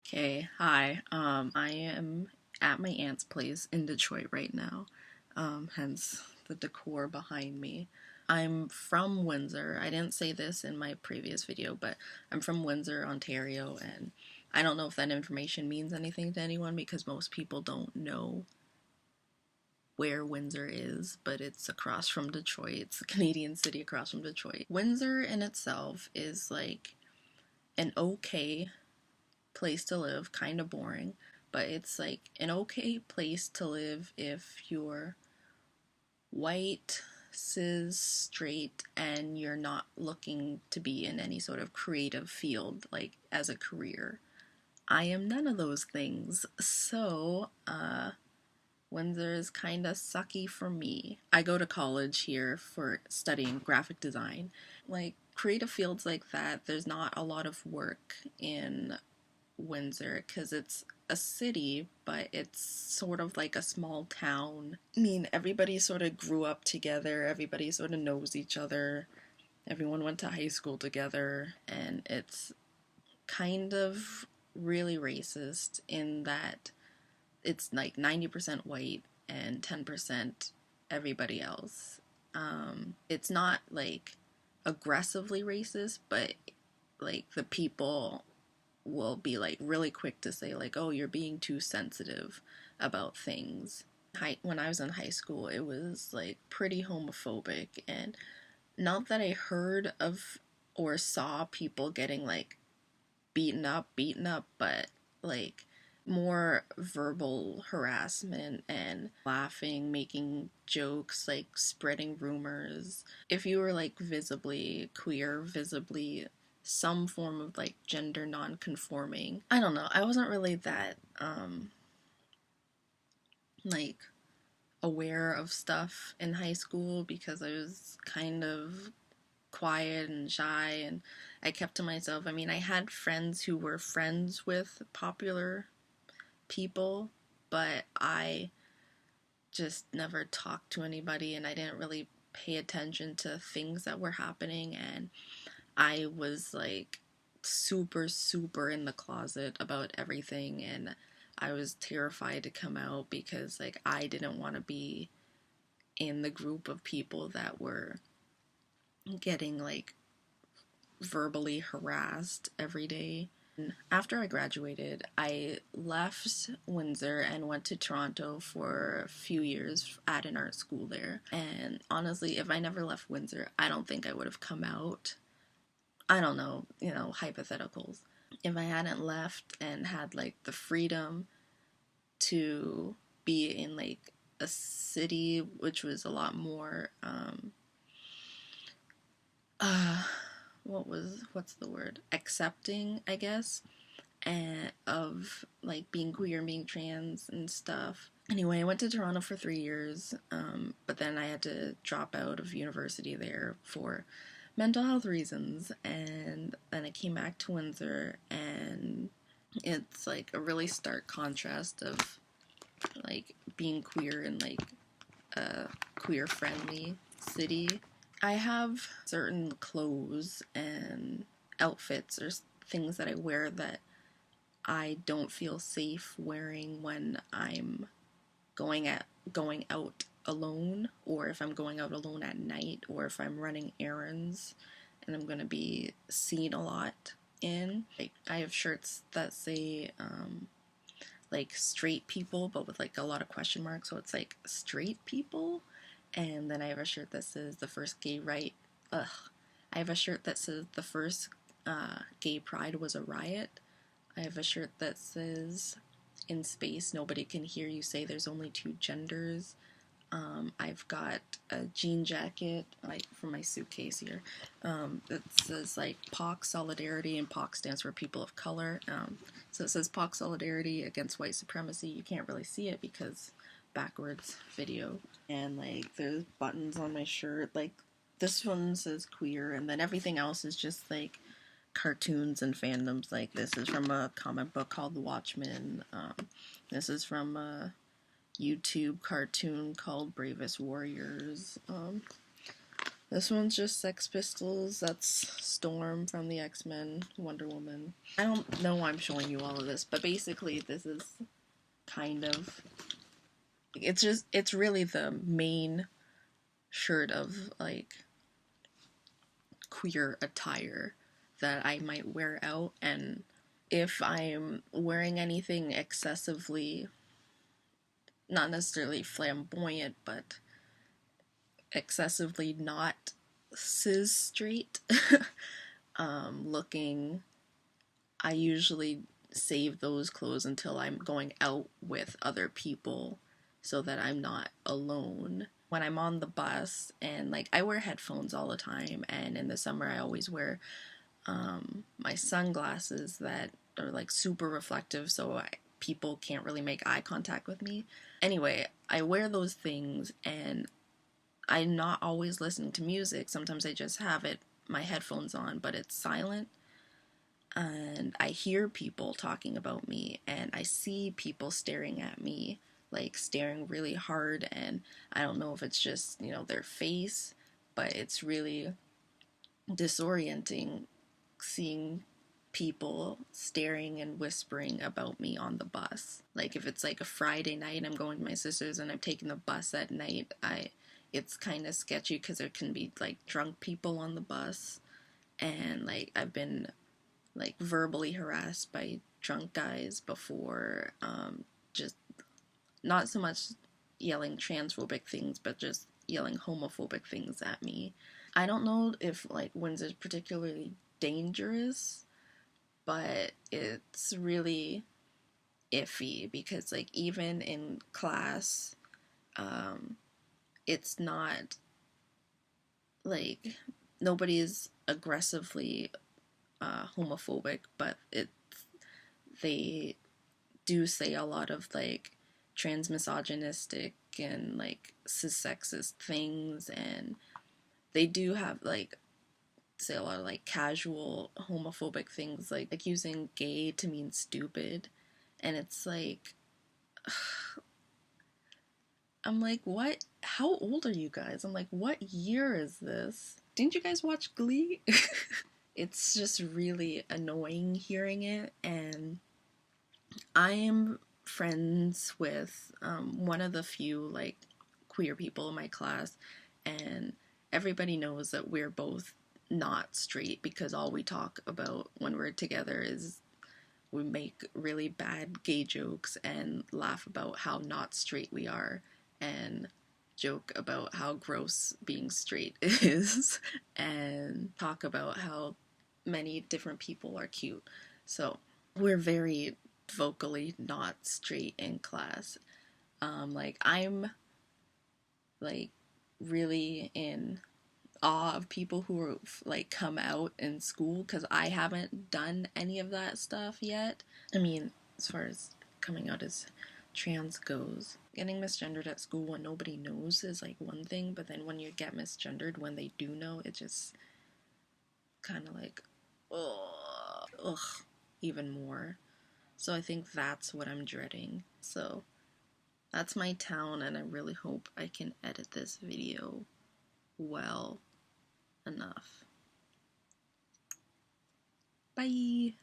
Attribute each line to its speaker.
Speaker 1: Okay, hi. I am at my aunt's place in Detroit right now, hence the decor behind me. I'm from Windsor. I didn't say this in my previous video, but I'm from Windsor, Ontario, and I don't know if that information means anything to anyone because most people don't know where Windsor is, but it's across from Detroit. It's a Canadian city across from Detroit. Windsor in itself is like an okay place to live, kind of boring, but it's like an okay place to live if you're white, cis, straight, and you're not looking to be in any sort of creative field, like as a career. I am none of those things, so Windsor is kind of sucky for me. I go to college here for studying graphic design. Like creative fields like that, there's not a lot of work in Windsor because it's a city, but it's sort of like a small town. I mean, everybody sort of grew up together, everybody sort of knows each other, everyone went to high school together, and it's kind of really racist in that it's like 90% white and 10% everybody else. It's not like aggressively racist, but like the people will be like really quick to say like, oh, you're being too sensitive about things. When I was in high school, it was like pretty homophobic, and not that I heard of or saw people getting like beaten up, but like more verbal harassment and laughing, making jokes, like spreading rumors. If you were like visibly queer, visibly some form of like gender non-conforming, I don't know, I wasn't really that like aware of stuff in high school because I was kind of quiet and shy, and I kept to myself. I mean, I had friends who were friends with popular people, but I just never talked to anybody, and I didn't really pay attention to things that were happening, and I was like super in the closet about everything, and I was terrified to come out because like I didn't want to be in the group of people that were getting like verbally harassed every day. After I graduated, I left Windsor and went to Toronto for a few years at an art school there. And honestly, if I never left Windsor, I don't think I would have come out. I don't know, hypotheticals. If I hadn't left and had like the freedom to be in like a city which was a lot more uh what's the word, accepting, I guess, and of like being queer and being trans and stuff. Anyway, I went to Toronto for 3 years, but then I had to drop out of university there for mental health reasons, and then I came back to Windsor, and it's like a really stark contrast of like being queer in like a queer friendly city. I have certain clothes and outfits or things that I wear that I don't feel safe wearing when I'm going out alone, or if I'm going out alone at night, or if I'm running errands and I'm gonna be seen a lot in. Like I have shirts that say like straight people, but with like a lot of question marks, so it's like straight people. And then I have a shirt that says the first gay right. Ugh. I have a shirt that says the first gay pride was a riot. I have a shirt that says, in space, nobody can hear you say there's only two genders. I've got a jean jacket, like from my suitcase here, that says like POC Solidarity, and POC stands for People of Color. So it says POC Solidarity against white supremacy. You can't really see it because backwards video. And like there's buttons on my shirt. Like this one says queer, and then everything else is just like cartoons and fandoms. Like this is from a comic book called Watchin. This is from a YouTube cartoon called Bravest Warriors. This one's just Sex Pistols. That's Storm from the X-Men, Wonder Woman. I don't know why I'm showing you all of this, but basically this is kind of... It's really the main shirt of, like, queer attire that I might wear out, and if I'm wearing anything excessively, not necessarily flamboyant, but excessively not cis straight looking, I usually save those clothes until I'm going out with other people so that I'm not alone. When I'm on the bus, and like I wear headphones all the time, and in the summer I always wear my sunglasses that are like super reflective, so people can't really make eye contact with me. Anyway, I wear those things, and I'm not always listening to music. Sometimes I just have my headphones on, but it's silent, and I hear people talking about me, and I see people staring at me, like staring really hard, and I don't know if it's just, their face, but it's really disorienting seeing people staring and whispering about me on the bus. Like if it's like a Friday night, I'm going to my sister's and I'm taking the bus at night, it's kind of sketchy because there can be like drunk people on the bus, and like I've been like verbally harassed by drunk guys before, just not so much yelling transphobic things, but just yelling homophobic things at me. I don't know if like Windsor's particularly dangerous, but it's really iffy because like even in class, it's not like nobody's aggressively homophobic, but they do say a lot of like trans misogynistic and like cis sexist things, and they do have like say a lot of like casual homophobic things, like using gay to mean stupid, and it's like I'm like, what? How old are you guys? I'm like, what year is this? Didn't you guys watch Glee? It's just really annoying hearing it, and I am friends with one of the few like queer people in my class, and everybody knows that we're both not straight because all we talk about when we're together is we make really bad gay jokes and laugh about how not straight we are and joke about how gross being straight is and talk about how many different people are cute. So we're very vocally not straight in class. Like I'm like really in awe of people who are like come out in school because I haven't done any of that stuff yet. I mean, as far as coming out as trans goes, getting misgendered at school when nobody knows is like one thing, but then when you get misgendered when they do know, it just kind of like ugh, even more. So I think that's what I'm dreading. So that's my town, and I really hope I can edit this video well enough. Bye!